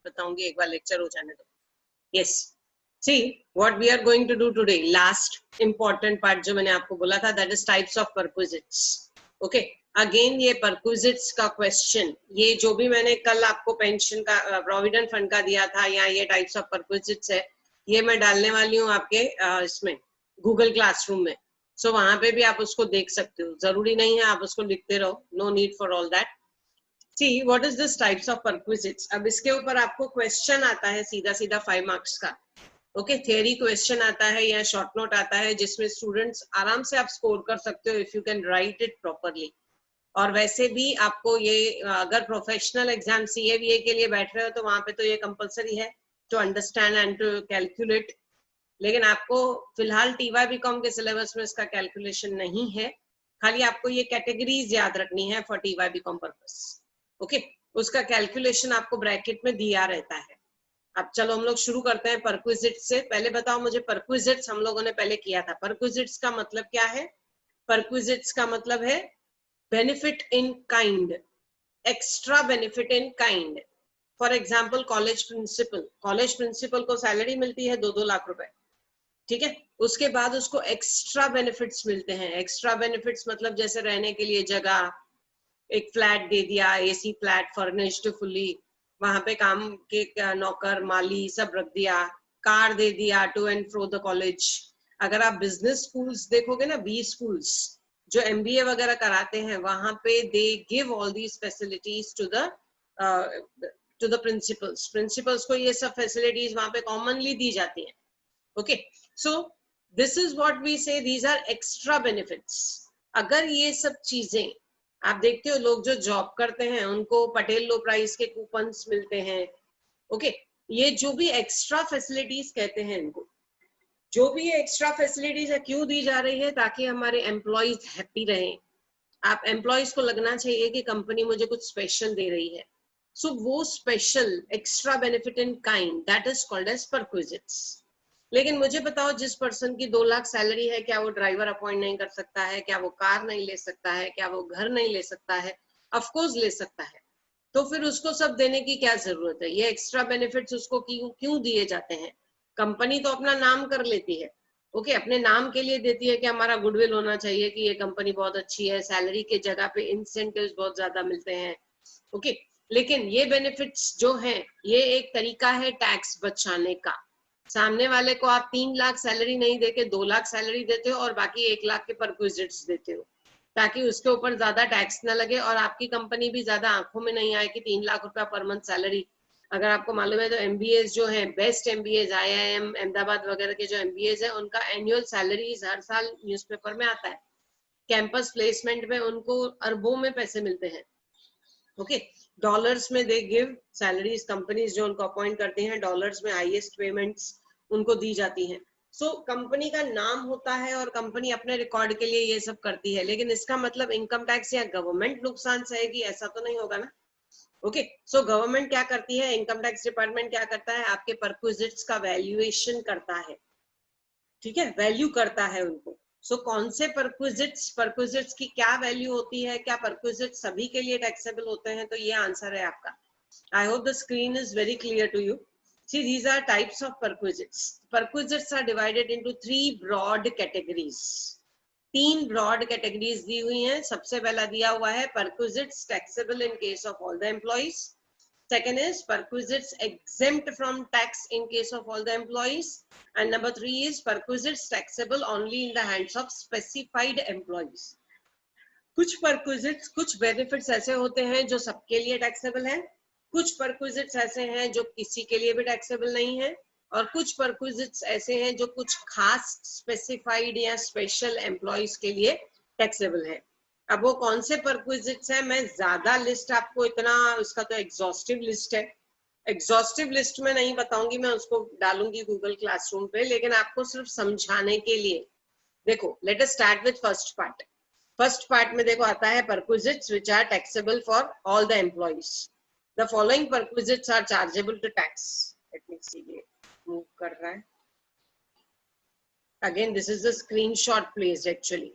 बताऊंगी एक बार लेक्चर हो जाने दो। Yes, see what we are going to do today, last important part जो मैंने आपको बोला था, that is types of perquisites. Okay, again ये परक्विजिट्स का क्वेश्चन, ये जो भी मैंने कल आपको पेंशन का प्रोविडेंट फंड का दिया था, या ये टाइप्स ऑफ परक्विजिट्स है, ये मैं डालने वाली हूँ आपके इसमें गूगल क्लासरूम में। सो वहां पे भी आप उसको देख सकते हो, जरूरी नहीं है आप उसको लिखते रहो, no need for all that. See what is this types of perquisites. अब इसके ऊपर आपको क्वेश्चन आता है सीधा सीधा 5 मार्क्स का। ओके, थियरी क्वेश्चन आता है या शॉर्ट नोट आता है, जिसमें स्टूडेंट्स आराम से आप स्कोर कर सकते हो if you can write it properly. और वैसे भी आपको ये अगर प्रोफेशनल एग्जाम CA/VA के लिए बैठ रहे हो तो वहां पे तो ये कंपलसरी है to understand and to calculate. लेकिन आपको फिलहाल TY/BCom के सिलेबस में इसका कैलकुलेशन नहीं है, खाली आपको ये कैटेगरीज याद रखनी है फॉर TY/BCom पर्पस। ओके, उसका कैलकुलेशन आपको ब्रैकेट में दिया रहता है। अब चलो हम लोग शुरू करते हैं परक्विजिट्स से। पहले बताओ मुझे, परक्विजिट्स हम लोगों ने पहले किया था, परक्विजिट्स का मतलब क्या है? परक्विजिट्स का मतलब है benefit in kind, extra benefit in kind. For example college principal को सैलरी मिलती है 2-2 लाख रुपए, ठीक है, उसके बाद उसको एक्स्ट्रा बेनिफिट्स मिलते हैं। एक्स्ट्रा बेनिफिट्स मतलब जैसे रहने के लिए जगह, एक फ्लैट दे दिया, AC फ्लैट फर्निश्ड फुल्ली, वहां पे काम के नौकर माली सब रख दिया, कार दे दिया to and fro the college. अगर आप बिजनेस स्कूल्स देखोगे ना, B स्कूल्स जो MBA वगैरह कराते हैं, वहां पे they give all these facilities to the principals को ये सब फैसिलिटीज वहां पे कॉमनली दी जाती हैं। Okay, so this is what we say, these are extra benefits. अगर ये सब चीजें आप देखते हो, लोग जो जॉब करते हैं उनको पटेल लो प्राइस के कूपन्स मिलते हैं। ओके, ये जो भी एक्स्ट्रा फैसिलिटीज कहते हैं इनको, जो भी ये एक्स्ट्रा फैसिलिटीज है क्यों दी जा रही है? ताकि हमारे एम्प्लॉयज हैप्पी रहें। आप एम्प्लॉयज को लगना चाहिए कि कंपनी मुझे कुछ स्पेशल दे रही है। सो वो special extra benefit in kind, that is called as perquisites. लेकिन मुझे बताओ, जिस पर्सन की 2 लाख सैलरी है, क्या वो ड्राइवर अपॉइंट नहीं कर सकता है? क्या वो कार नहीं ले सकता है? क्या वो घर नहीं ले सकता है? ऑफ कोर्स ले सकता है। तो फिर उसको सब देने की क्या जरूरत है? ये एक्स्ट्रा बेनिफिट्स उसको क्यों दिए जाते हैं? कंपनी तो अपना नाम कर लेती है, ओके, अपने नाम के लिए देती है कि हमारा गुडविल होना चाहिए कि ये कंपनी बहुत अच्छी है, सैलरी के जगह पे इंसेंटिव्स बहुत ज्यादा मिलते हैं। ओके, लेकिन ये बेनिफिट्स जो हैं, ये एक तरीका है टैक्स बचाने का। सामने वाले को आप 3 लाख सैलरी नहीं देके 2 लाख सैलरी देते हो और बाकी 1 लाख के परक्विजिट्स देते हो, ताकि उसके ऊपर ज्यादा टैक्स ना लगे और आपकी कंपनी भी ज्यादा आंखों में नहीं आए कि 3 लाख रुपया पर मंथ सैलरी। अगर आपको मालूम है तो MBAs जो हैं, बेस्ट MBAs, IIM अहमदाबाद वगैरह के जो MBAs है, उनका एनुअल सैलरीज हर साल न्यूज़पेपर में आता है। कैंपस प्लेसमेंट में उनको अरबों में पैसे मिलते हैं। ओके, डॉलर्स में दे गिव सैलरीज, कंपनीज जो उनको अपॉइंट करती हैं डॉलर्स में हाईएस्ट पेमेंट्स उनको दी जाती हैं। सो कंपनी का नाम होता है और कंपनी अपने रिकॉर्ड के लिए ये सब करती है, लेकिन इसका मतलब इनकम टैक्स या गवर्नमेंट नुकसान सहेगी ऐसा तो नहीं होगा ना। ओके, सो गवर्नमेंट क्या करती है, इनकम टैक्स डिपार्टमेंट क्या करता है, आपके परक्विजिट्स का वैल्यूएशन करता है, ठीक है, वैल्यू करता है उनको। सो कौन से परक्विजिट्स की क्या वैल्यू होती है, क्या परक्विजिट्स सभी के लिए टैक्सेबल होते हैं? तो ये आंसर है आपका। I hope the screen is very clear to you. See, these are types of perquisites. Perquisites are divided into 3 broad categories. 3 broad categories दी हुई हैं। सबसे पहला दिया हुआ है perquisites taxable in case of all the employees. Second is perquisites exempt from tax in case of all the employees. And number 3 is perquisites taxable only in the hands of specified employees. कुछ perquisites, कुछ benefits ऐसे होते हैं जो सबके लिए taxable हैं, कुछ perquisites ऐसे हैं जो किसी के लिए भी taxable नहीं है, और कुछ perquisites ऐसे हैं जो कुछ खास specified या special employees के लिए taxable है। अब वो कौन से परक्विजिट्स है, मैं ज्यादा लिस्ट आपको इतना, उसका तो एग्जॉस्टिव लिस्ट है, एग्जॉस्टिव लिस्ट में नहीं बताऊंगी, मैं उसको डालूंगी गूगल क्लासरूम पे, लेकिन आपको सिर्फ समझाने के लिए। देखो, let us start with first part. First part में देखो आता है perquisites which are taxable for all the employees. The following perquisites are chargeable to tax. Let me see, ये मूव कर रहा है। Again this is the screenshot placed, actually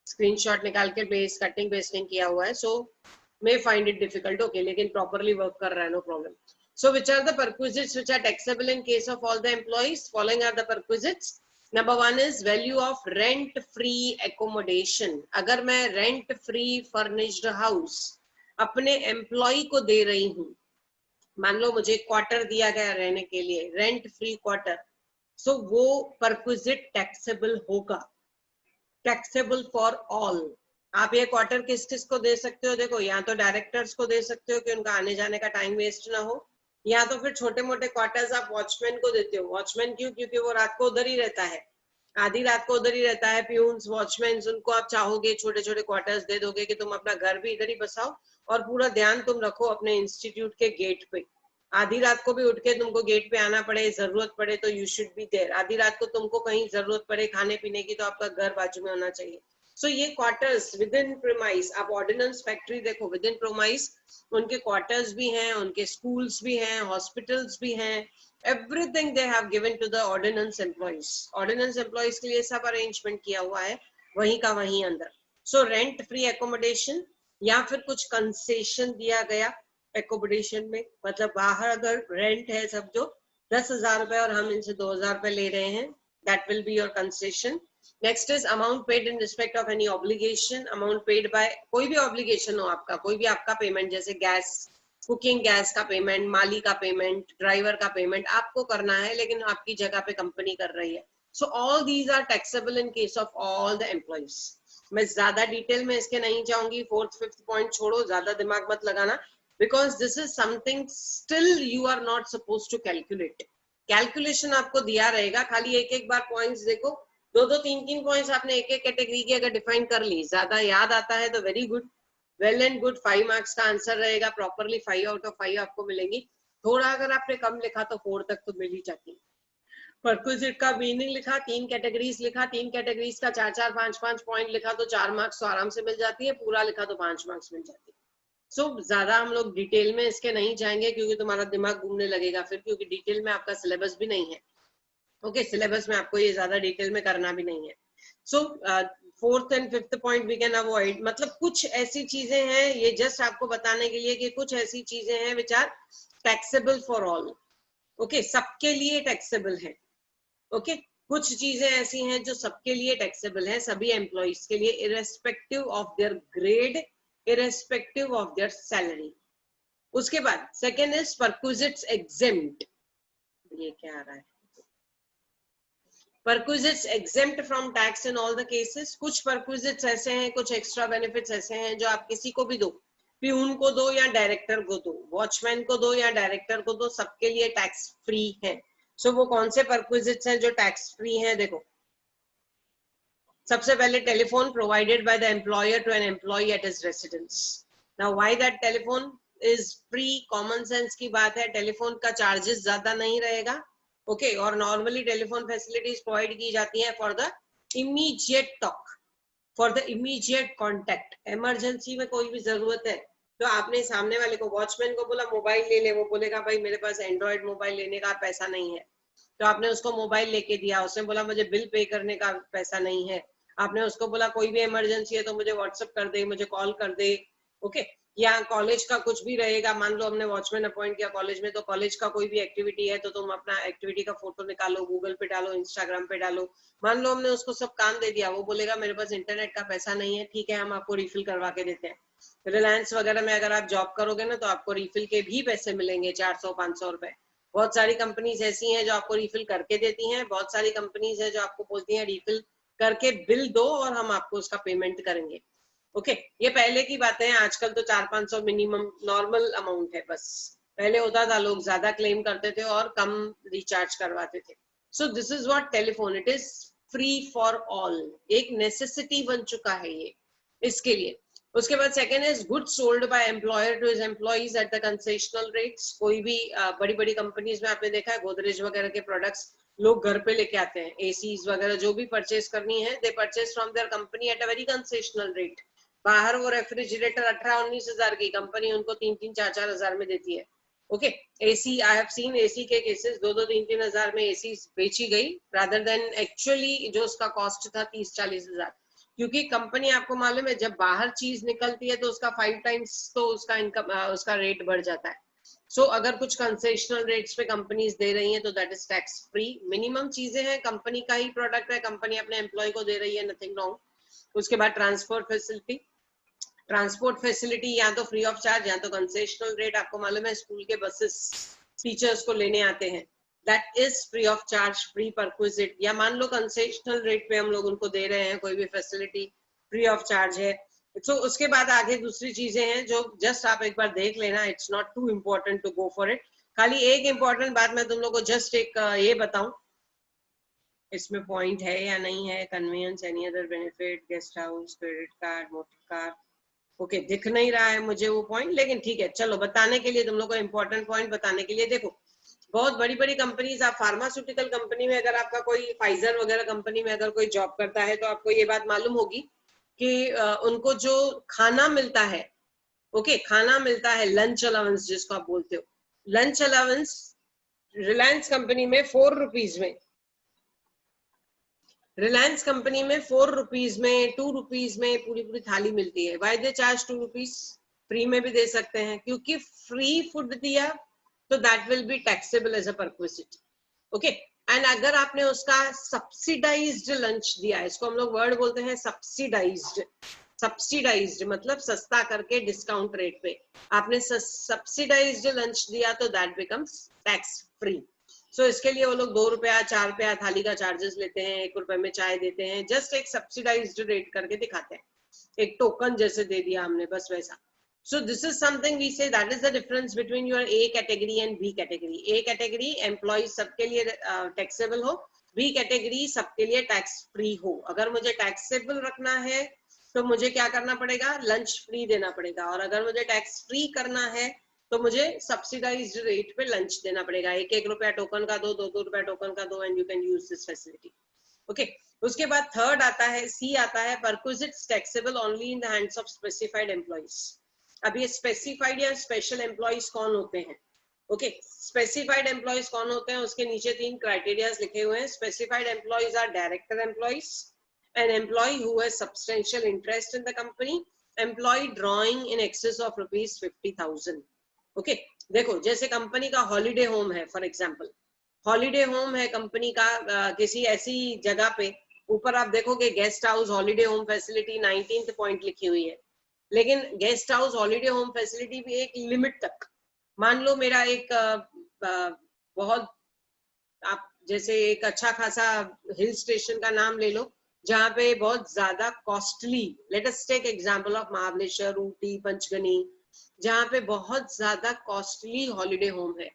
screenshot निकाल के पेस्ट, कटिंग पेस्टिंग किया हुआ है, so may find it difficult. Okay, लेकिन प्रॉपरली वर्क कर रहा है, no problem. So which are the perquisites which are taxable in case of all the employees? Following are the perquisites. Number one is value of rent free accommodation. अगर मैं rent free furnished house अपने employ को दे रही हूँ, मान लो मुझे quarter दिया गया रहने के लिए, रेंट फ्री क्वार्टर, सो वो परक्विजिट टैक्सेबल होगा, टैक्सेबल फॉर ऑल। आप ये क्वार्टर किस किस को दे सकते हो? देखो, या तो डायरेक्टर्स को दे सकते हो कि उनका आने जाने का टाइम वेस्ट ना हो, या तो फिर छोटे मोटे क्वार्टर्स आप वॉचमैन को देते हो। वॉचमैन क्यों? क्योंकि वो रात को उधर ही रहता है, आधी रात को उधर ही रहता है। प्यून्स, वॉचमैन, उनको आप चाहोगे छोटे छोटे क्वार्टर्स दे दोगे कि तुम अपना घर भी इधर ही बसाओ और पूरा ध्यान तुम रखो अपने इंस्टीट्यूट के गेट पे। आधी रात को भी उठ के तुमको गेट पे आना पड़े, जरूरत पड़े तो यू शुड बी देयर। आधी रात को तुमको कहीं जरूरत पड़े खाने पीने की तो आपका घर बाजू में होना चाहिए। सो ये क्वार्टर्स विद इन प्रीमाइस, आप ऑर्डिनेंस फैक्ट्री देखो, विद इन प्रीमाइस उनके क्वार्टर्स भी हैं, उनके स्कूल्स भी हैं, हॉस्पिटल्स भी हैं, everything they have given to the ordnance employees. Ordnance employees के लिए सब अरेंजमेंट किया हुआ है वहीं का वहीं अंदर। सो रेंट फ्री एकोमोडेशन या फिर कुछ कंसेशन दिया गया एकोमोडेशन में, मतलब बाहर अगर रेंट है सब जो 10,000 रुपए और हम इनसे 2,000 रुपए ले रहे हैं, that will be your concession. Next is amount paid in respect of any obligation. Amount paid by, कोई भी ऑब्लिगेशन हो आपका, कोई भी आपका पेमेंट, जैसे गैस, कुकिंग गैस का पेमेंट, माली का पेमेंट, ड्राइवर का पेमेंट आपको करना है लेकिन आपकी जगह पे कंपनी कर रही है। So all these are taxable in case of all the employees. मैं ज्यादा डिटेल में इसके नहीं जाऊंगी, फोर्थ फिफ्थ पॉइंट छोड़ो, ज्यादा दिमाग मत लगाना, because this is something still you are not supposed to calculate. Calculation आपको दिया रहेगा, खाली एक एक बार पॉइंट्स देखो, दो दो तीन तीन पॉइंट्स आपने एक एक कैटेगरी की अगर डिफाइन कर ली, ज्यादा याद आता है तो very good, well and good, 5 marks का आंसर रहेगा, प्रॉपरली 5 आउट ऑफ 5 आपको मिलेंगी। थोड़ा अगर आपने कम लिखा तो 4 तक तो मिल ही जाती है। परक्विजिट का मीनिंग लिखा, 3 कैटेगरीज लिखा, 3 कैटेगरीज का 4-4 5-5 पॉइंट लिखा तो 4 मार्क्स तो आराम से मिल जाती है, पूरा लिखा तो 5 मार्क्स मिल जाती है। सो ज्यादा हम लोग डिटेल में इसके नहीं जाएंगे क्योंकि तुम्हारा दिमाग घूमने लगेगा फिर, क्योंकि डिटेल में आपका सिलेबस भी नहीं है। ओके, सिलेबस में आपको ये ज्यादा डिटेल में करना भी नहीं है। So fourth and fifth point we can avoid, मतलब कुछ ऐसी चीजें हैं, ये जस्ट आपको बताने के लिए कि कुछ ऐसी चीजें हैं which are taxable for all. Okay, सबके लिए टैक्सेबल है। ओके, कुछ चीजें ऐसी हैं जो सबके लिए टैक्सेबल है, सभी एम्प्लॉइज के लिए, irrespective of their grade, irrespective of their salary. उसके बाद सेकेंड इज perquisites exempt. ये क्या आ रहा है? perquisites exempt from tax in all the cases. कुछ perquisites ऐसे हैं, कुछ एक्स्ट्रा बेनिफिट्स ऐसे हैं जो आप किसी को भी दो, प्यून को दो या डायरेक्टर को दो, वॉचमैन को दो या डायरेक्टर को दो, सबके लिए टैक्स फ्री है। सो वो कौन से perquisites हैं जो टैक्स फ्री हैं? देखो, सबसे पहले telephone provided by the employer to an employee at his residence. Now why that telephone is free? Common sense की बात है, टेलीफोन का चार्जेस ज्यादा नहीं रहेगा। ओके, और नॉर्मली टेलीफोन फैसिलिटीज प्रोवाइड की जाती है for the immediate talk, for the immediate contact. Emergency में कोई भी जरूरत है तो आपने सामने वाले को, वॉचमैन को बोला मोबाइल ले ले, वो बोलेगा भाई मेरे पास एंड्रॉइड मोबाइल लेने का पैसा नहीं है, तो आपने उसको मोबाइल लेके दिया, उसने बोला मुझे बिल पे करने का पैसा नहीं है, आपने उसको बोला कोई भी इमरजेंसी है तो मुझे व्हाट्सएप कर दे, मुझे कॉल कर दे। ओके, या कॉलेज का कुछ भी रहेगा, मान लो हमने वॉचमैन अपॉइंट किया कॉलेज में, तो कॉलेज का कोई भी एक्टिविटी है तो तुम अपना एक्टिविटी का फोटो निकालो, गूगल पे डालो, इंस्टाग्राम पे डालो। मान लो हमने उसको सब काम दे दिया, वो बोलेगा मेरे पास इंटरनेट का पैसा नहीं है, ठीक है हम आपको रिफिल करवा के देते हैं। रिलायंस वगैरह में अगर आप जॉब करोगे ना तो आपको रिफिल के भी पैसे मिलेंगे, 400-500 रुपए। बहुत सारी कंपनीज ऐसी हैं जो आपको रिफिल करके देती हैं, बहुत सारी कंपनीज है जो आपको बोलती हैं रिफिल करके बिल दो और हम आपको उसका पेमेंट करेंगे। ओके, ये पहले की बातें हैं, आजकल तो 400-500 मिनिमम नॉर्मल अमाउंट है बस। पहले होता था लोग ज्यादा क्लेम करते थे और कम रिचार्ज करवाते थे। So this is what telephone, it is free for all, एक नेसेसिटी बन चुका है ये इसके लिए। उसके बाद second is goods sold by employer to his employees at the concessional rates. कोई भी बड़ी बड़ी कंपनीज में आपने देखा है गोदरेज वगैरह के प्रोडक्ट्स लोग घर पे लेके आते हैं, एसीज वगैरह जो भी परचेज करनी है, दे purchase from their company at a very concessional rate. बाहर वो रेफ्रिजरेटर 18-19 हजार की, कंपनी उनको 3-4 हजार में देती है। Okay, AC, I have seen AC के केसेस 2-3 हजार में एसी बेची गई, रादर देन एक्चुअली जो उसका कॉस्ट था 30-40 हजार। क्योंकि कंपनी, आपको मालूम है जब बाहर चीज निकलती है तो उसका 5 टाइम्स तो उसका इनकम, उसका रेट बढ़ जाता है। सो अगर कुछ कंसेशनल रेट्स पे कंपनीज दे रही हैं तो that is tax free. Minimum चीजें हैं, कंपनी का ही प्रोडक्ट है, कंपनी अपने एम्प्लॉय को दे रही है, नथिंग रॉन्ग। उसके बाद ट्रांसपोर्ट फैसिलिटी या तो फ्री ऑफ चार्ज या तो कंसेशनल रेट। आपको मालूम है स्कूल के बसेस टीचर्स को लेने आते हैं, that is free of charge, free perquisite. या मान लो कंसेशनल रेट पे हम लोग उनको दे रहे हैं कोई भी फैसिलिटी, फ्री ऑफ चार्ज है। तो उसके बाद आगे दूसरी चीजें हैं जो जस्ट आप एक बार देख लेना, it's not too important to go for it. खाली एक इम्पोर्टेंट बात मैं तुम लोग को जस्ट एक ये बताऊं, इसमें पॉइंट है या नहीं है, convenience, any other benefit, guest house, credit card, motor car. Okay, दिख नहीं रहा है मुझे वो पॉइंट, लेकिन ठीक है, चलो बताने के लिए तुम लोग को इम्पोर्टेंट पॉइंट बताने के लिए। देखो बहुत बड़ी बड़ी कंपनीज, आप फार्मास्यूटिकल कंपनी में अगर आपका कोई फाइजर वगैरह कंपनी में अगर कोई जॉब करता है तो आपको ये बात मालूम होगी कि उनको जो खाना मिलता है, ओके, खाना मिलता है, लंच अलाउंस जिसको आप बोलते हो, लंच अलाउंस रिलायंस कंपनी में 4 रुपीज में, रिलायंस कंपनी में 4 रुपीज में, 2 रुपीज में पूरी पूरी थाली मिलती है। Why they charge 2 rupees? Free में भी दे सकते हैं, क्योंकि फ्री फूड दिया तो that will be taxable as a perquisite. Okay, and अगर आपने उसका सब्सिडाइज्ड लंच दिया, इसको हम लोग वर्ड बोलते हैं सब्सिडाइज्ड। सब्सिडाइज्ड मतलब सस्ता करके डिस्काउंट रेट पे आपने सब्सिडाइज्ड लंच दिया तो दैट बिकम्स टैक्स फ्री। सो इसके लिए वो लोग 2 रुपया 4 रुपया थाली का चार्जेस लेते हैं, 1 रुपए में चाय देते हैं, जस्ट एक सब्सिडाइज्ड रेट करके दिखाते हैं, एक टोकन जैसे दे दिया हमने, बस वैसा। So this is something we say that is the difference between your A category and B category. A category employees सबके लिए taxable हो, B category सबके लिए tax free हो। अगर मुझे taxable रखना है तो मुझे क्या करना पड़ेगा, लंच फ्री देना पड़ेगा, और अगर मुझे टैक्स फ्री करना है तो मुझे सब्सिडाइज्ड रेट पे लंच देना पड़ेगा। 1-1 रुपया टोकन का दो, 2-2 रुपया टोकन का दो, and you can use this facility. Okay, उसके बाद थर्ड आता है, सी आता है, perquisites taxable only in the hands of specified employees. अब ये स्पेसिफाइड या स्पेशल एम्प्लॉइज कौन होते हैं? ओके, स्पेसिफाइड एम्प्लॉइज कौन होते हैं, उसके नीचे 3 क्राइटेरिया लिखे हुए हैं। Specified employees are director employees, an employee who has substantial interest in the company, employee drawing in excess of rupees 50,000। Okay, देखो जैसे कंपनी का हॉलीडे होम है, फॉर एग्जांपल हॉलीडे होम है कंपनी का किसी ऐसी जगह पे, ऊपर आप देखोगे guest house holiday home facility 19th point लिखी हुई है, लेकिन guest house holiday home facility भी एक लिमिट तक। मान लो मेरा एक बहुत, आप जैसे एक अच्छा खासा हिल स्टेशन का नाम ले लो जहाँ पे बहुत ज्यादा costly, let us take example of Mahabaleshwar, Ooty, Panchgani, जहाँ पे बहुत ज्यादा कॉस्टली हॉलीडे होम है।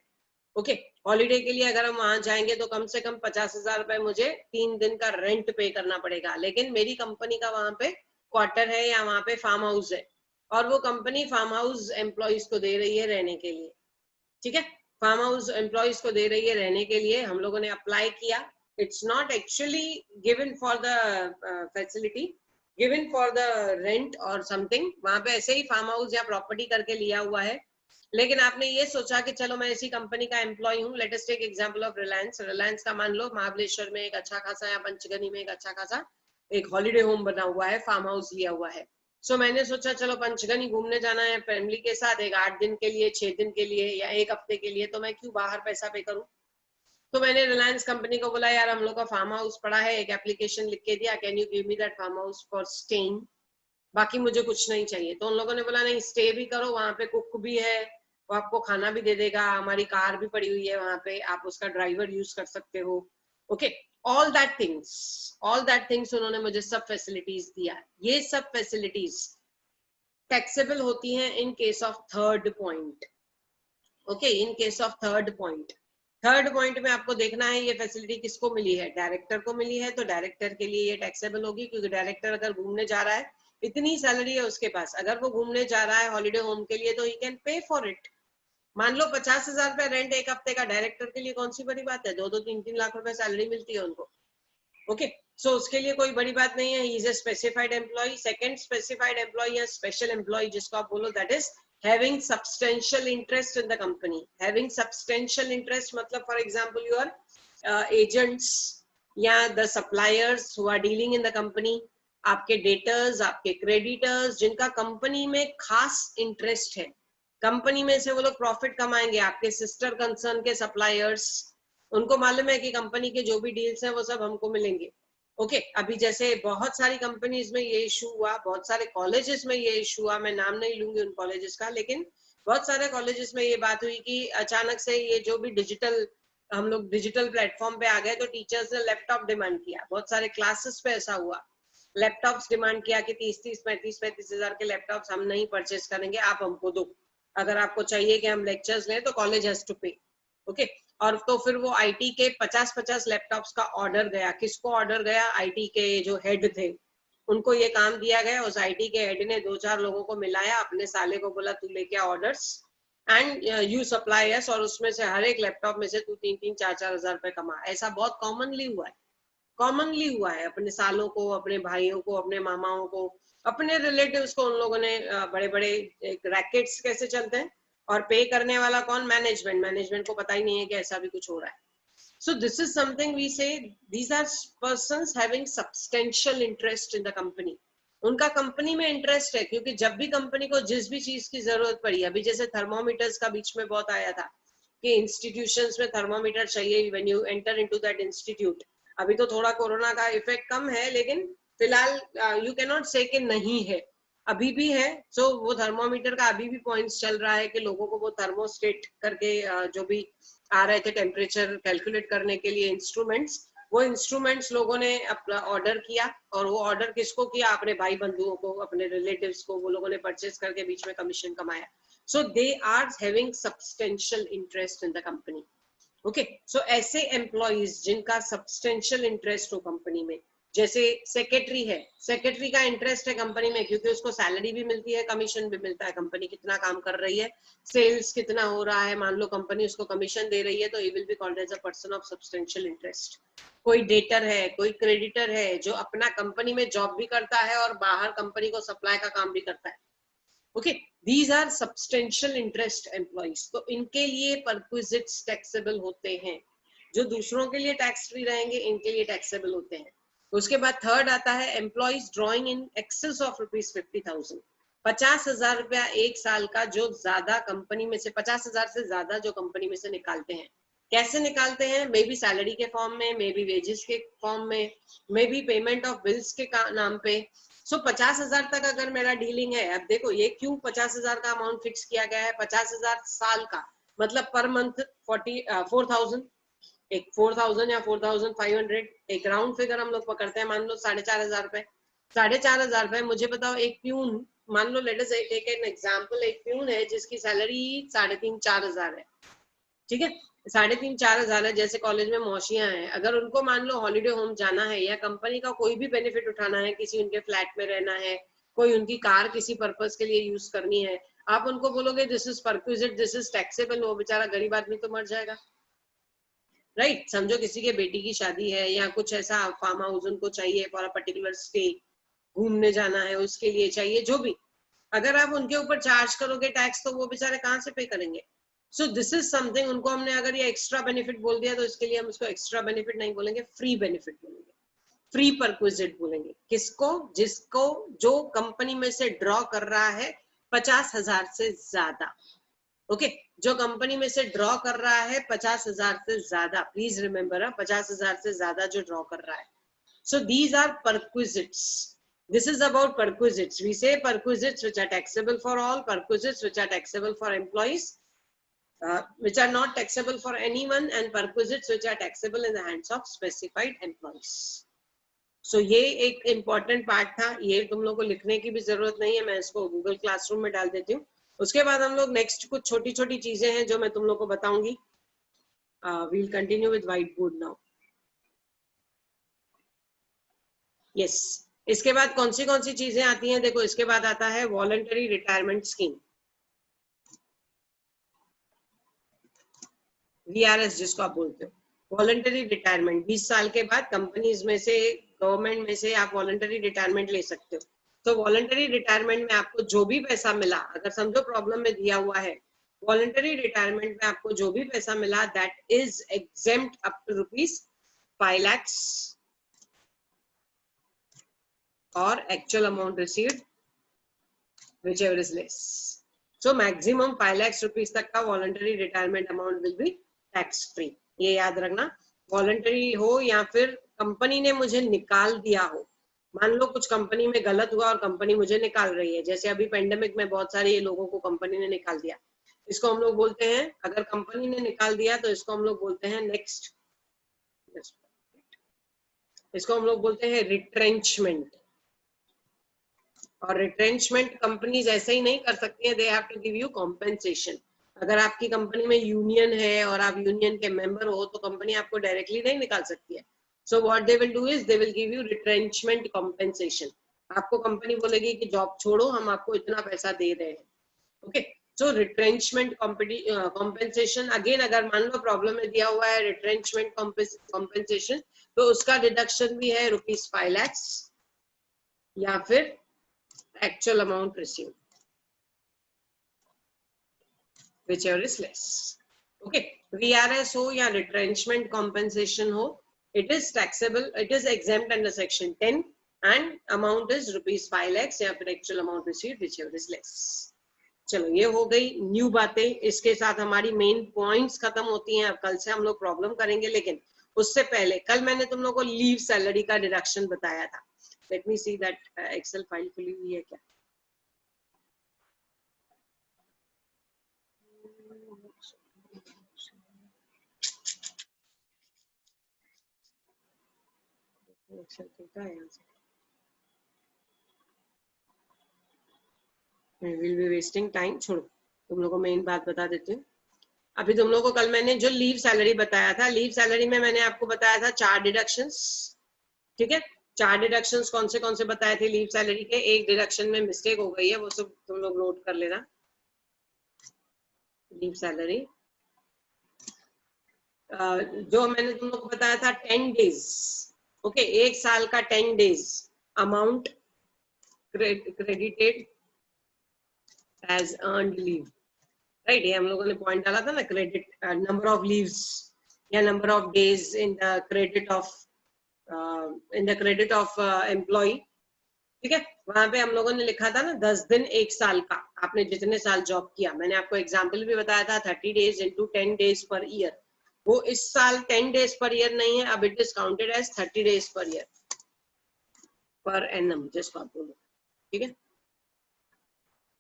ओके, हॉलीडे के लिए अगर हम वहां जाएंगे तो कम से कम 50,000 रुपए मुझे 3 दिन का रेंट पे करना पड़ेगा, लेकिन मेरी कंपनी का वहां पे क्वार्टर है या वहां पे फार्म हाउस है, और वो कंपनी फार्म हाउस एम्प्लॉइज को दे रही है रहने के लिए। ठीक है, फार्म हाउस एम्प्लॉइज को दे रही है रहने के लिए, हम लोगों ने अप्लाई किया, it's not actually given for the facility, given for the rent और समथिंग, वहां पे ऐसे ही फार्म हाउस या प्रॉपर्टी करके लिया हुआ है, लेकिन आपने ये सोचा कि चलो मैं इसी कंपनी का एम्प्लॉय हूँ। Let us take example of Reliance. Reliance का मान लो महाबलेश्वर में एक अच्छा खासा या पंचगनी में एक अच्छा खासा एक हॉलीडे होम बना हुआ है, फार्म हाउस लिया हुआ है। सो मैंने सोचा चलो पंचगनी घूमने जाना है फैमिली के साथ, एक 8 दिन के लिए, 6 दिन के लिए या 1 हफ्ते के लिए, तो मैं क्यों बाहर पैसा पे करूं। तो मैंने रिलायंस कंपनी को बोला यार हम लोग का फार्म हाउस पड़ा है, एक एप्लीकेशन लिख के दिया, can you give me that farm house for staying, बाकी मुझे कुछ नहीं चाहिए। तो उन लोगों ने बोला नहीं, स्टे भी करो, वहां पे कुक भी है, वो आपको खाना भी दे देगा, हमारी कार भी पड़ी हुई है वहां पे, आप उसका ड्राइवर यूज कर सकते हो। ओके, ऑल दैट थिंग्स उन्होंने मुझे सब फैसिलिटीज दिया। ये सब फैसिलिटीज टैक्सेबल होती हैं इन case of third point. Okay, in case of third point में आपको देखना है ये फैसिलिटी किसको मिली है, डायरेक्टर को मिली है, तो डायरेक्टर के लिए ये टैक्सेबल होगी, क्योंकि डायरेक्टर अगर घूमने जा रहा है, इतनी सैलरी है उसके पास, अगर वो घूमने जा रहा है हॉलीडे होम के लिए तो he can pay for it. मान लो 50,000 रुपए रेंट 1 हफ्ते का, डायरेक्टर के लिए कौन सी बड़ी बात है, 2-2, 3-3 लाख रुपए सैलरी मिलती है उनको। ओके, सो उसके लिए कोई बड़ी बात नहीं है, he is a specified employee. Second specified employee या स्पेशल एम्प्लॉय जिसको आप बोलो, that is having substantial interest in the company। having substantial interest मतलब for example your agents या the suppliers who are dealing in the company, आपके debtors, आपके creditors, जिनका company में खास इंटरेस्ट है, कंपनी में से वो लोग प्रॉफिट कमाएंगे, आपके सिस्टर कंसर्न के सप्लायर्स, उनको मालूम है कि कंपनी के जो भी डील्स हैं वो सब हमको मिलेंगे। ओके अभी जैसे बहुत सारी कंपनीज में ये इशू हुआ, बहुत सारे कॉलेजेस में ये इशू हुआ, मैं नाम नहीं लूंगी उन कॉलेजेस का, लेकिन बहुत सारे कॉलेजेस में ये बात हुई कि अचानक से ये जो भी डिजिटल, हम लोग डिजिटल प्लेटफॉर्म पे आ गए तो टीचर्स ने लैपटॉप डिमांड किया, बहुत सारे क्लासेस पे ऐसा हुआ, लैपटॉप्स डिमांड किया कि 30-35 हजार के लैपटॉप्स हम नहीं परचेज करेंगे, आप हमको दो, अगर आपको चाहिए कि हम लेक्चर्स लें तो कॉलेज हैज टू पे। ओके और तो फिर वो आईटी के 50-50 लैपटॉप्स का ऑर्डर गया, किसको ऑर्डर गया, आईटी के जो हेड थे उनको ये काम दिया गया, उस आईटी के हेड ने 2-4 लोगों को मिलाया, अपने साले को बोला तू लेके आ ऑर्डर्स एंड यू सप्लाई अस, और उसमें से हर एक लैपटॉप में से तू 3-4 हजार रुपए कमा। ऐसा बहुत कॉमनली हुआ है, कॉमनली हुआ है, अपने सालों को, अपने भाइयों को, अपने मामाओं को, अपने रिलेटिव्स को, उन लोगों ने बड़े बड़े रैकेट्स कैसे चलते हैं, और पे करने वाला कौन, मैनेजमेंट, मैनेजमेंट को पता ही नहीं है कि ऐसा भी कुछ हो रहा है। So this is something we say, these are persons having substantial interest in the company. उनका कंपनी में इंटरेस्ट है, क्योंकि जब भी कंपनी को जिस भी चीज की जरूरत पड़ी, अभी जैसे थर्मोमीटर्स का बीच में बहुत आया था कि इंस्टीट्यूशंस में थर्मोमीटर चाहिए when you enter into that institute. अभी तो थोड़ा कोरोना का इफेक्ट कम है, लेकिन फिलहाल यू कैन नॉट से कि नहीं है, अभी भी है। सो वो थर्मोमीटर का अभी भी पॉइंट्स चल रहा है कि लोगों को वो थर्मोस्टेट करके जो भी आ रहे थे टेम्परेचर कैलकुलेट करने के लिए इंस्ट्रूमेंट्स, वो इंस्ट्रूमेंट्स लोगों ने अपना ऑर्डर किया, और वो ऑर्डर किसको किया, अपने भाई बंधुओं को, अपने रिलेटिव्स को, वो लोगों ने परचेज करके बीच में कमीशन कमाया। So they are having substantial interest in the company. Okay so ऐसे एम्प्लॉइज जिनका सब्सटेंशियल इंटरेस्ट हो कंपनी में, जैसे सेक्रेटरी है, सेक्रेटरी का इंटरेस्ट है कंपनी में, क्योंकि उसको सैलरी भी मिलती है, कमीशन भी मिलता है, कंपनी कितना काम कर रही है, सेल्स कितना हो रहा है, मान लो कंपनी उसको कमीशन दे रही है, तो he will be called as a person of substantial interest. कोई डेटर है, कोई क्रेडिटर है जो अपना कंपनी में जॉब भी करता है और बाहर कंपनी को सप्लाई का काम भी करता है। Okay these are substantial interest employees, तो इनके लिए परक्विजिट्स टैक्सेबल होते हैं, जो दूसरों के लिए टैक्स फ्री रहेंगे इनके लिए टैक्सेबल होते हैं। उसके बाद थर्ड आता है employees drawing in excess of ₹50,000, 50,000 रुपया एक साल का जो ज्यादा कंपनी में से, 50,000 से ज्यादा जो कंपनी में से निकालते हैं। कैसे निकालते हैं, मे बी सैलरी के फॉर्म में, मे बी वेजेस के फॉर्म में, may be payment of bills के नाम पे। सो 50,000 तक अगर मेरा डीलिंग है, अब देखो ये क्यों 50,000 का अमाउंट फिक्स किया गया है, 50,000 साल का मतलब पर मंथ 4,000, एक 4,000 या 4,500, एक राउंड फिगर हम लोग पकड़ते हैं, मान लो 4,500 रुपए, 4,500 रुपए। मुझे बताओ एक प्यून, मान लो let us take an example, एक प्यून है जिसकी सैलरी 3,500-4,000 है, ठीक है, 3,500-4,000 है। जैसे कॉलेज में मौसियां हैं, अगर उनको मान लो हॉलीडे होम जाना है या कंपनी का कोई भी बेनिफिट उठाना है, किसी उनके फ्लैट में रहना है, कोई उनकी कार किसी पर्पस के लिए यूज करनी है, आप उनको बोलोगे this is perquisite, this is taxable, वो बेचारा गरीब आदमी तो मर जाएगा, राइट। समझो किसी के बेटी की शादी है या कुछ ऐसा फार्म हाउस उनको चाहिए फॉर अ पर्टिकुलर स्टे, घूमने जाना है उसके लिए चाहिए, जो भी, अगर आप उनके ऊपर चार्ज करोगे टैक्स तो वो बेचारे कहाँ से पे करेंगे। सो दिस इज समथिंग, उनको हमने अगर ये एक्स्ट्रा बेनिफिट बोल दिया तो इसके लिए हम उसको एक्स्ट्रा बेनिफिट नहीं बोलेंगे, फ्री बेनिफिट बोलेंगे, फ्री परक्विजिट बोलेंगे। किसको, जिसको, जो कंपनी में से ड्रॉ कर रहा है 50,000 से ज्यादा। ओके जो कंपनी में से ड्रॉ कर रहा है 50,000 से ज्यादा, प्लीज रिमेम्बर 50,000 से ज्यादा जो ड्रॉ कर रहा है। So these are perquisites. This is about perquisites. We say perquisites which are taxable for all, perquisites which are taxable for employees, which are not taxable for anyone, and perquisites which are taxable in the hands of specified employees. So ये एक important part था, ये तुम लोगों को लिखने की भी जरूरत नहीं है, मैं इसको Google Classroom में डाल देती हूँ। उसके बाद हम लोग नेक्स्ट कुछ छोटी छोटी चीजें हैं जो मैं तुम लोग को बताऊंगी। We'll continue with whiteboard now. Yes इसके बाद कौन सी चीजें आती हैं, देखो इसके बाद आता है वॉलंटरी रिटायरमेंट स्कीम, वीआरएस जिसको आप बोलते हो, वॉलंटरी रिटायरमेंट। 20 साल के बाद कंपनीज में से, गवर्नमेंट में से आप वॉलंटरी रिटायरमेंट ले सकते हो। तो वॉलंटरी रिटायरमेंट में आपको जो भी पैसा मिला, अगर समझो प्रॉब्लम में दिया हुआ है, वॉलंटरी रिटायरमेंट में आपको जो भी पैसा मिला that is exempt up to ₹5 lakh or actual amount received whichever is less. So maximum 5 lakh rupees तक का voluntary retirement amount will be tax free. ये याद रखना, वॉलंटरी हो या फिर कंपनी ने मुझे निकाल दिया हो। मान लो कुछ कंपनी में गलत हुआ और कंपनी मुझे निकाल रही है, जैसे अभी पेंडेमिक में बहुत सारे लोगों को कंपनी ने निकाल दिया, इसको हम लोग बोलते हैं, अगर कंपनी ने निकाल दिया तो इसको हम लोग बोलते हैं नेक्स्ट, इसको हम लोग बोलते हैं रिट्रेंचमेंट। और रिट्रेंचमेंट कंपनीज ऐसे ही नहीं कर सकती है, they have to give you compensation. अगर आपकी कंपनी में यूनियन है और आप यूनियन के मेंबर हो तो कंपनी आपको डायरेक्टली नहीं निकाल सकती है। सो what they will do is they will give you retrenchment compensation. आपको कंपनी बोलेगी कि जॉब छोड़ो, हम आपको इतना पैसा दे रहे हैं। ओके, सो रिट्रेंचमेंट कॉम्पेंसेशन अगेन, अगर मान लो प्रॉब्लम में दिया हुआ है रिट्रेंचमेंट कॉम्पेंसेशन, तो उसका डिडक्शन भी है ₹5 लाख या फिर actual amount received, whichever is less. Okay, VRS हो या retrenchment compensation हो, it is taxable, it is exempt under section 10 and amount is ₹5 lakhs या फिर actual amount received whichever is less. चलो ये हो गई न्यू बातें, इसके साथ हमारी मेन पॉइंट्स खत्म होती हैं। अब कल से हम लोग प्रॉब्लम करेंगे, लेकिन उससे पहले कल मैंने तुम लोगों को लीव सैलरी का डिडक्शन बताया था। Let me see that excel file खुली हुई है क्या। विल बी वेस्टिंग टाइम, छोड़ो, तुम लोगों को मेन बात बता देती हूँ। अभी तुम लोगों को कल मैंने जो लीव सैलरी बताया था, लीव सैलरी में मैंने आपको बताया था 4 डिडक्शंस। ठीक है, 4 डिडक्शंस कौन से बताए थे लीव सैलरी के। एक डिडक्शन में मिस्टेक हो गई है, वो सब तुम लोग नोट कर लेना। लीव सैलरी जो मैंने तुम लोग को बताया था 10 डेज, ओके, 1 साल का 10 days amount credited as earned leave, right. ये हम लोगों ने पॉइंट डाला था ना, क्रेडिट नंबर ऑफ लीव्स या number of days in the credit of employ. ठीक है, वहां पे हम लोगों ने लिखा था ना 10 दिन 1 साल का, आपने जितने साल जॉब किया। मैंने आपको एग्जांपल भी बताया था 30 days into 10 days per year. वो इस साल 10 डेज पर ईयर नहीं है, अब it is counted as 30 days per year per annum, जिसको आप बोलो। ठीक है,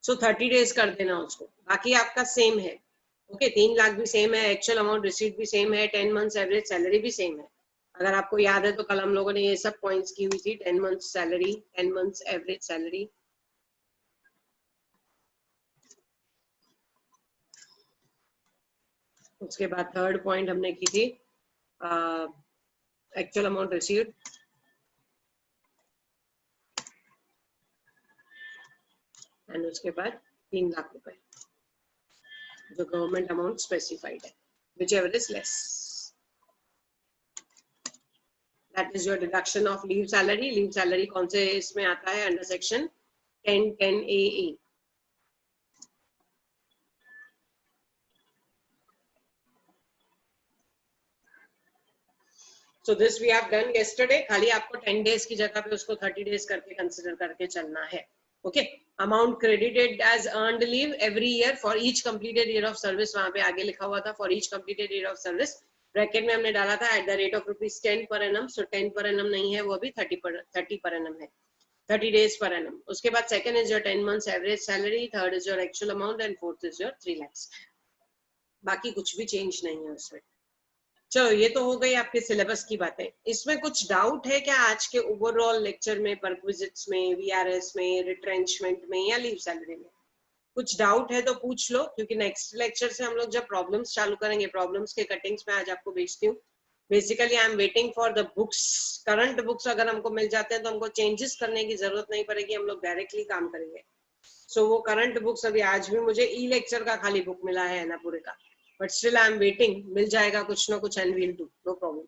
सो 30 डेज कर देना उसको, बाकी आपका सेम है। ओके, 3 लाख भी सेम है, एक्चुअल अमाउंट रिसीट भी सेम है, 10 मंथ्स एवरेज सैलरी भी सेम है। अगर आपको याद है तो कल हम लोगों ने ये सब पॉइंट्स की हुई थी, 10 months salary, 10 months average salary. उसके बाद थर्ड पॉइंट हमने की थी एक्चुअल अमाउंट रिसीव्ड, एंड उसके बाद 3 लाख रुपए जो गवर्नमेंट अमाउंट स्पेसिफाइड है, whichever is less, that is your deduction of leave salary. leave salary कौन से इसमें आता है, under section 1010 AA। So this we have done yesterday, खाली आपको 10 डेज की जगह पे उसको 30 डेज करके कंसिडर करके चलना है। Okay, amount credited as earned leave every year for each completed year of service, वहां पे आगे लिखा हुआ था for each completed year of service, bracket में हमने डाला था at the rate of ₹10 per annum. So 10 per annum नहीं है, वो अभी 30 पर एनम है, 30 डेज पर एनम। उसके बाद second is your 10 months average salary, third is your actual amount and fourth is your 3 lakh. बाकी कुछ भी चेंज नहीं है उसमें। चलो, ये तो हो गई आपके सिलेबस की बातें। इसमें कुछ डाउट है क्या आज के ओवरऑल लेक्चर में, परक्विजिट्स में, वीआरएस में, रिट्रेंचमेंट में या लीव सैलरी में? कुछ डाउट है तो पूछ लो, क्योंकि नेक्स्ट लेक्चर से हम लोग जब प्रॉब्लम्स चालू करेंगे, प्रॉब्लम्स के कटिंग्स में आज आपको भेजती हूँ। Basically I am waiting for the books, current books अगर हमको मिल जाते हैं तो हमको चेंजेस करने की जरूरत नहीं पड़ेगी, हम लोग डायरेक्टली काम करेंगे। सो वो करंट बुक्स अभी आज भी मुझे ई लेक्चर का खाली बुक मिला है ना पूरे का, but still I am waiting, मिल जाएगा कुछ ना कुछ and we'll do, no problem.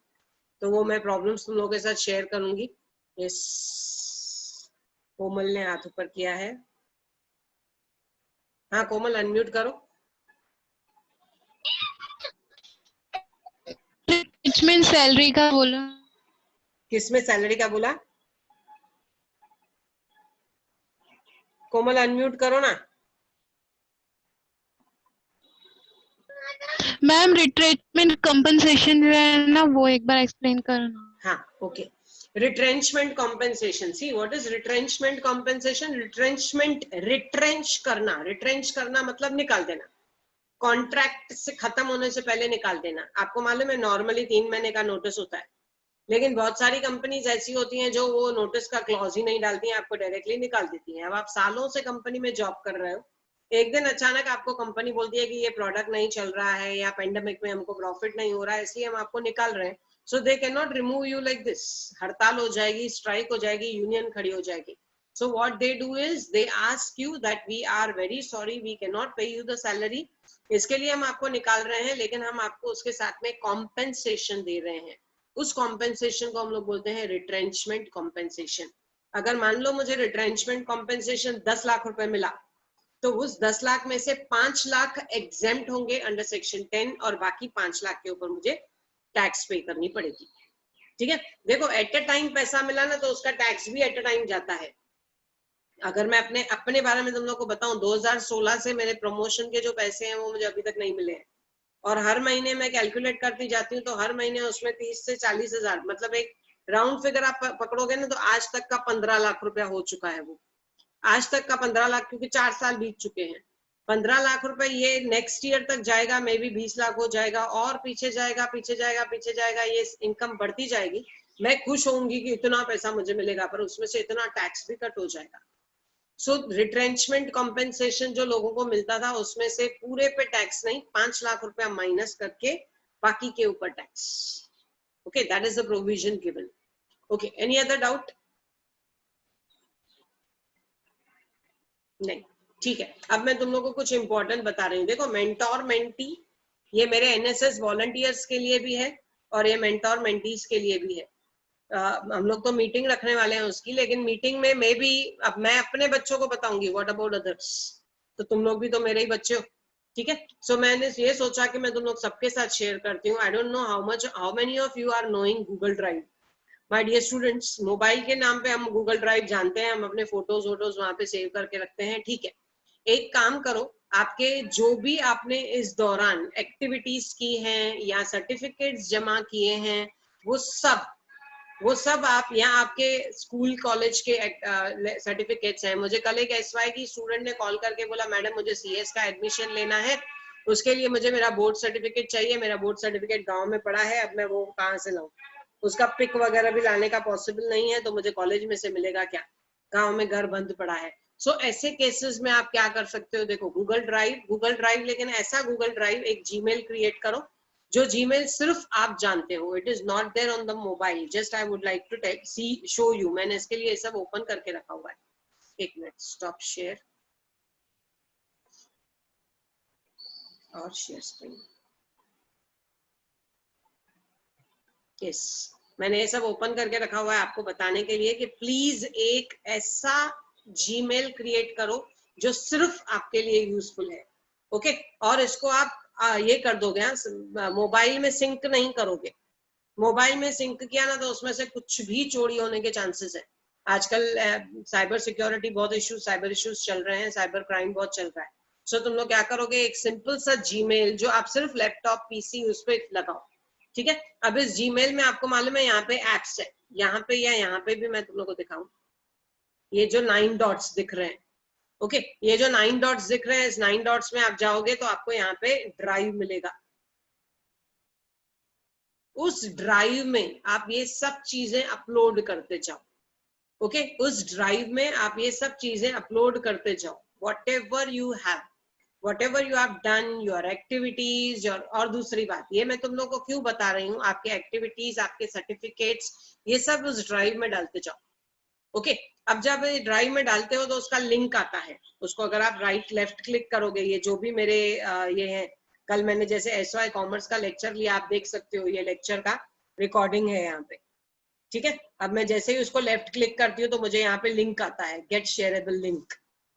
तो वो मैं प्रॉब्लम्स तुम लोगों के साथ शेयर करूंगी। यस, कोमल ने हाथ ऊपर किया है। हाँ कोमल, अनम्यूट करो। रिचमेंट सैलरी का बोला, किसमें सैलरी का बोला? कोमल अनम्यूट करो ना। मैम रिट्रेसमेंट कंपनसेशन जो है ना वो एक बार एक्सप्लेन करना। हाँ okay, retrenchment compensation. C what is retrenchment compensation? Retrench करना, रिट्रेंच करना मतलब निकाल देना, कॉन्ट्रैक्ट से खत्म होने से पहले निकाल देना। आपको मालूम है नॉर्मली 3 महीने का नोटिस होता है, लेकिन बहुत सारी कंपनीज ऐसी होती हैं जो वो नोटिस का क्लॉज ही नहीं डालती हैं, आपको डायरेक्टली निकाल देती हैं। अब आप सालों से कंपनी में जॉब कर रहे हो, एक दिन अचानक आपको कंपनी बोलती है कि ये प्रोडक्ट नहीं चल रहा है या पेंडेमिक में हमको प्रॉफिट नहीं हो रहा है इसलिए हम आपको निकाल रहे हैं। So they can not remove you like this. हड़ताल हो जाएगी, स्ट्राइक हो जाएगी, यूनियन खड़ी हो जाएगी। So what they do is they ask you that we are very sorry, we can not pay you the salary, इसके लिए हम आपको निकाल रहे हैं, लेकिन हम आपको उसके साथ में कॉम्पेंसेशन दे रहे हैं। उस कॉम्पेंसेशन को हम लोग बोलते हैं रिट्रेंचमेंट कॉम्पेंसेशन। अगर मान लो मुझे रिट्रेंचमेंट कॉम्पेंसेशन 10 लाख रुपए मिला, तो उस 10 लाख में से 5 लाख एग्जेम्प्ट होंगे अंडर सेक्शन 10 और बाकी 5 लाख के ऊपर मुझे टैक्स पे करनी पड़ेगी। ठीक है, देखो एट अ टाइम पैसा मिला ना तो उसका टैक्स भी एट अ टाइम जाता है। अगर मैं अपने अपने बारे में तुम लोग को बताऊं, 2016 से मेरे प्रमोशन के जो पैसे हैं वो मुझे अभी तक नहीं मिले हैं, और हर महीने मैं कैलकुलेट करती जाती हूँ तो हर महीने उसमें 30 से 40 हजार, मतलब एक राउंड फिगर आप पकड़ोगे ना तो आज तक का 15 लाख रुपया हो चुका है। वो आज तक का 15 लाख, क्योंकि 4 साल बीत चुके हैं। 15 लाख रुपए ये नेक्स्ट ईयर तक जाएगा, मे बी 20 लाख हो जाएगा, और पीछे जाएगा पीछे जाएगा पीछे जाएगा, ये इनकम बढ़ती जाएगी। मैं खुश होंगी कि इतना पैसा मुझे मिलेगा, पर उसमें से इतना टैक्स भी कट हो जाएगा। सो रिट्रेंचमेंट कॉम्पेंसेशन जो लोगों को मिलता था उसमें से पूरे पे टैक्स नहीं, 5 लाख रुपया माइनस करके बाकी के ऊपर tax. Okay, that is the provision given. Okay, any other doubt? नहीं, ठीक है। अब मैं तुम लोगों को कुछ इंपॉर्टेंट बता रही हूँ। देखो, मेंटोर मेंटी ये मेरे एनएसएस वॉलंटियर्स के लिए भी है और ये मेंटोर मेंटीज के लिए भी है। हम लोग तो मीटिंग रखने वाले हैं उसकी, लेकिन मीटिंग में मे बी अब मैं अपने बच्चों को बताऊंगी, व्हाट अबाउट अदर्स? तो तुम लोग भी तो मेरे ही बच्चे हो, ठीक है। सो मैंने ये सोचा कि मैं तुम लोग सबके साथ शेयर करती हूँ। I don't know how many of you are knowing Google Drive. My dear students, mobile के नाम पे हम गूगल ड्राइव जानते हैं, हम अपने फोटोज वहां पे सेव करके रखते हैं, ठीक है। एक काम करो, आपके जो भी आपने इस दौरान एक्टिविटीज की हैं या सर्टिफिकेट्स जमा किए हैं, वो सब आप यहाँ, आपके स्कूल कॉलेज के सर्टिफिकेट्स हैं। मुझे कल एक एसवाई की स्टूडेंट ने कॉल करके बोला, मैडम मुझे सीएस का एडमिशन लेना है, उसके लिए मुझे मेरा बोर्ड सर्टिफिकेट चाहिए, मेरा बोर्ड सर्टिफिकेट गांव में पड़ा है, अब मैं वो कहाँ से लाऊं? उसका पिक वगैरह भी लाने का पॉसिबल नहीं है, तो मुझे कॉलेज में से मिलेगा क्या? गाँव में घर बंद पड़ा है। सो ऐसे केसेस में आप क्या कर सकते हो? देखो, गूगल ड्राइव, लेकिन ऐसा गूगल ड्राइव, एक जीमेल क्रिएट करो जो जीमेल सिर्फ आप जानते हो। It is not there on the mobile. Just I would like to show you, मैंने इसके लिए सब ओपन करके रखा हुआ है। एक मिनट, स्टॉप शेयर और शेयर स्क्रीन। यस, मैंने ये सब ओपन करके रखा हुआ है आपको बताने के लिए कि प्लीज एक ऐसा जीमेल क्रिएट करो जो सिर्फ आपके लिए यूजफुल है। ओके, और इसको आप ये कर दोगे, मोबाइल में सिंक नहीं करोगे। मोबाइल में सिंक किया ना तो उसमें से कुछ भी चोरी होने के चांसेस है। आजकल साइबर सिक्योरिटी बहुत साइबर इश्यूज चल रहे हैं, साइबर क्राइम बहुत चल रहा है। सो तुम लोग क्या करोगे, एक सिंपल सा जीमेल जो आप सिर्फ लैपटॉप पीसी उस पर लगाओ, ठीक है। अब इस जीमेल में आपको मालूम है यहाँ पे एप्स है, यहाँ पे या यहाँ पे भी मैं तुम लोग को दिखाऊं, ये जो 9 डॉट्स दिख रहे हैं, ओके, ये जो 9 डॉट्स दिख रहे हैं, इस 9 डॉट्स में आप जाओगे तो आपको यहाँ पे ड्राइव मिलेगा। उस ड्राइव में आप ये सब चीजें अपलोड करते जाओ, ओके। उस ड्राइव में आप ये सब चीजें अपलोड करते जाओ, whatever you have done, your activities, और दूसरी बात, ये मैं तुम लोग को क्यों बता रही हूँ, आपके एक्टिविटीज, आपके सर्टिफिकेट्स, ये सब उस ड्राइव में डालते जाओ, ओके। अब जब ड्राइव में डालते हो तो उसका लिंक आता है, उसको अगर आप राइट लेफ्ट क्लिक करोगे, ये जो भी मेरे ये है, कल मैंने जैसे एसवाई कॉमर्स का लेक्चर लिया, आप देख सकते हो, ये लेक्चर का रिकॉर्डिंग है यहाँ पे, ठीक है। अब मैं जैसे ही उसको लेफ्ट क्लिक करती हूँ तो मुझे यहाँ पे लिंक आता है, गेट शेयरेबल लिंक।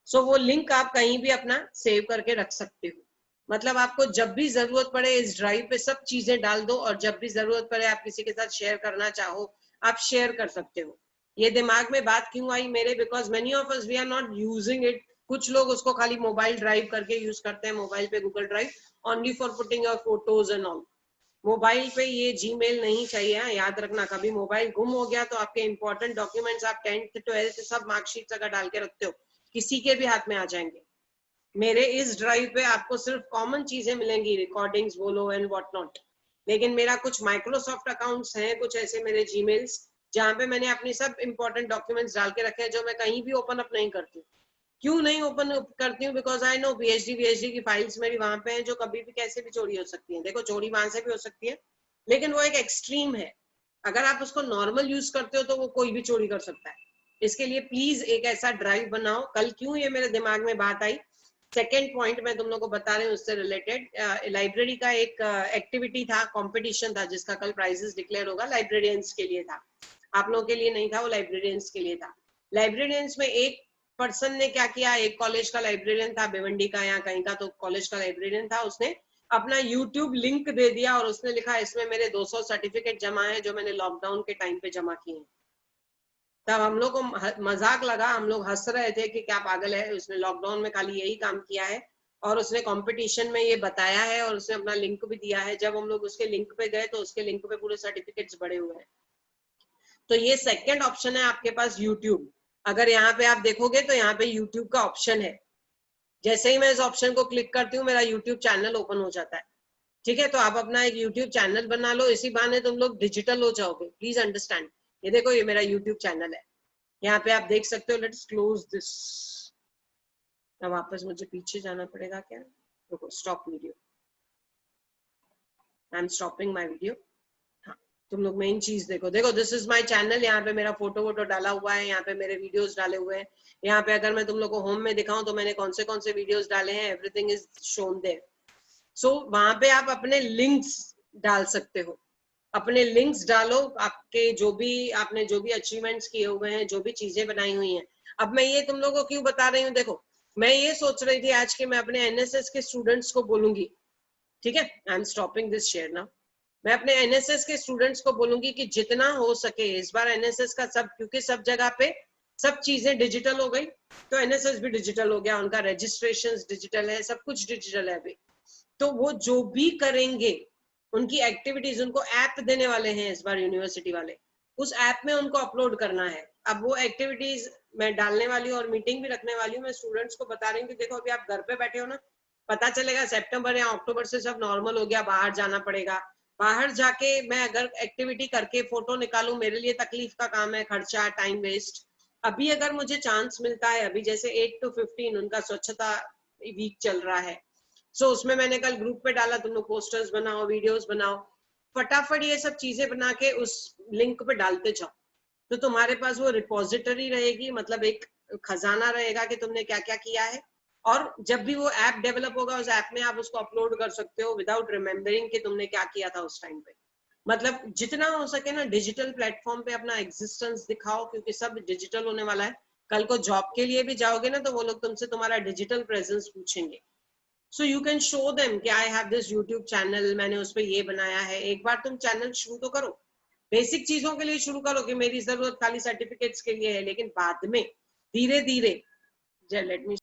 सो वो लिंक आप कहीं भी अपना सेव करके रख सकते हो, मतलब आपको जब भी जरूरत पड़े इस ड्राइव पे सब चीजें डाल दो, और जब भी जरूरत पड़े आप किसी के साथ शेयर करना चाहो आप शेयर कर सकते हो। ये दिमाग में बात क्यों आई मेरे, because many of us we are not using it. कुछ लोग उसको खाली मोबाइल ड्राइव करके यूज करते हैं, मोबाइल पे Google drive, only for putting your photos and all. Mobile पे ये जीमेल नहीं चाहिए, याद रखना। कभी मोबाइल गुम हो गया तो आपके इंपॉर्टेंट डॉक्यूमेंट्स आप 10th 12th सब मार्कशीट अगर डाल के रखते हो, किसी के भी हाथ में आ जाएंगे। मेरे इस ड्राइव पे आपको सिर्फ कॉमन चीजें मिलेंगी, रिकॉर्डिंग्स बोलो एंड व्हाट नॉट, लेकिन मेरा कुछ माइक्रोसॉफ्ट अकाउंट्स हैं, कुछ ऐसे मेरे जीमेल्स जहां पे मैंने अपनी सब इंपॉर्टेंट डॉक्यूमेंट्स डाल के रखे हैं, जो मैं कहीं भी ओपन अप नहीं करती हूँ। क्यों नहीं ओपन करती हूँ? बिकॉज आई नो पीएचडी की फाइल्स मेरी वहां पे हैं, जो कभी भी कैसे भी चोरी हो सकती हैं। देखो चोरी वहां से भी हो सकती है, लेकिन वो एक एक्सट्रीम है। अगर आप उसको नॉर्मल यूज करते हो तो वो कोई भी चोरी कर सकता है। इसके लिए प्लीज एक ऐसा ड्राइव बनाओ। कल क्यों ये मेरे दिमाग में बात आई, सेकेंड पॉइंट मैं तुम लोग को बता रही हूँ उससे रिलेटेड। लाइब्रेरी का एक एक्टिविटी था, कंपटीशन था, जिसका कल प्राइजेस डिक्लेयर होगा। लाइब्रेरियंस के लिए था, आप लोगों के लिए नहीं था, वो लाइब्रेरियंस के लिए था। लाइब्रेरियंस में एक पर्सन ने क्या किया, एक कॉलेज का लाइब्रेरियन था, भिवंडी का या कहीं का तो कॉलेज का लाइब्रेरियन था, उसने अपना यूट्यूब लिंक दे दिया और उसने लिखा इसमें मेरे 200 सर्टिफिकेट जमा है जो मैंने लॉकडाउन के टाइम पे जमा किए हैं। तब हम लोग को मजाक लगा, हम लोग हंस रहे थे कि क्या पागल है, उसने लॉकडाउन में खाली यही काम किया है और उसने कंपटीशन में ये बताया है और उसने अपना लिंक भी दिया है। जब हम लोग उसके लिंक पे गए तो उसके लिंक पे पूरे सर्टिफिकेट्स बड़े हुए हैं। तो ये सेकंड ऑप्शन है आपके पास, यूट्यूब। अगर यहाँ पे आप देखोगे तो यहाँ पे यूट्यूब का ऑप्शन है। जैसे ही मैं इस ऑप्शन को क्लिक करती हूँ मेरा यूट्यूब चैनल ओपन हो जाता है। ठीक है, तो आप अपना एक यूट्यूब चैनल बना लो, इसी बहाने तुम लोग डिजिटल हो जाओगे। Please understand. ये देखो, ये मेरा यूट्यूब चैनल है, यहाँ पे आप देख सकते हो। Let's close this. अब वापस मुझे पीछे जाना पड़ेगा क्या? रुको, stop video. I am stopping my video. हाँ, तुम लोग मेन चीज देखो। देखो दिस इज माय चैनल, यहाँ पे मेरा फोटो वोटो डाला हुआ है, यहाँ पे मेरे वीडियोस डाले हुए हैं। यहाँ पे अगर मैं तुम लोग को होम में दिखाऊं तो मैंने कौन से वीडियोस डाले हैं, एवरीथिंग इज शोन देयर। सो वहां पे आप अपने लिंक्स डाल सकते हो, अपने लिंक्स डालो, आपके जो भी अचीवमेंट्स किए हुए हैं, जो भी चीजें बनाई हुई हैं। अब मैं ये तुम लोगों को क्यों बता रही हूँ, देखो मैं ये सोच रही थी आज के मैं अपने एनएसएस के स्टूडेंट्स को बोलूंगी। ठीक है, I am stopping this share now. मैं अपने एनएसएस के स्टूडेंट्स को बोलूंगी कि जितना हो सके इस बार एनएसएस का सब, क्योंकि सब जगह पे सब चीजें डिजिटल हो गई, तो एनएसएस भी डिजिटल हो गया, उनका रजिस्ट्रेशन डिजिटल है, सब कुछ डिजिटल है अभी। तो वो जो भी करेंगे, उनकी एक्टिविटीज, उनको ऐप देने वाले हैं इस बार यूनिवर्सिटी वाले, उस ऐप में उनको अपलोड करना है। अब वो एक्टिविटीज मैं डालने वाली हूँ और मीटिंग भी रखने वाली हूँ। मैं स्टूडेंट्स को बता रही हूँ कि देखो अभी आप घर पे बैठे हो ना, पता चलेगा सितंबर या अक्टूबर से सब नॉर्मल हो गया, बाहर जाना पड़ेगा। बाहर जाके मैं अगर एक्टिविटी करके फोटो निकालूं, मेरे लिए तकलीफ का काम है, खर्चा, टाइम वेस्ट। अभी अगर मुझे चांस मिलता है, अभी जैसे 8 to 15 उनका स्वच्छता वीक चल रहा है, सो उसमें मैंने कल ग्रुप पे डाला, तुम लोग पोस्टर्स बनाओ, वीडियोस बनाओ, फटाफट ये सब चीजें बना के उस लिंक पे डालते जाओ, तो तुम्हारे पास वो रिपोजिटरी रहेगी, मतलब एक खजाना रहेगा कि तुमने क्या क्या किया है। और जब भी वो ऐप डेवलप होगा, उस ऐप में आप उसको अपलोड कर सकते हो विदाउट रिमेम्बरिंग कि तुमने क्या किया था उस टाइम पे। मतलब जितना हो सके ना डिजिटल प्लेटफॉर्म पे अपना एग्जिस्टेंस दिखाओ, क्योंकि सब डिजिटल होने वाला है। कल को जॉब के लिए भी जाओगे ना तो वो लोग तुमसे तुम्हारा डिजिटल प्रेजेंस पूछेंगे। So you can show them कि I have this YouTube channel, मैंने उस पर ये बनाया है। एक बार तुम चैनल शुरू तो करो, बेसिक चीजों के लिए शुरू करो कि मेरी जरूरत खाली सर्टिफिकेट्स के लिए है, लेकिन बाद में धीरे धीरे, लेट मी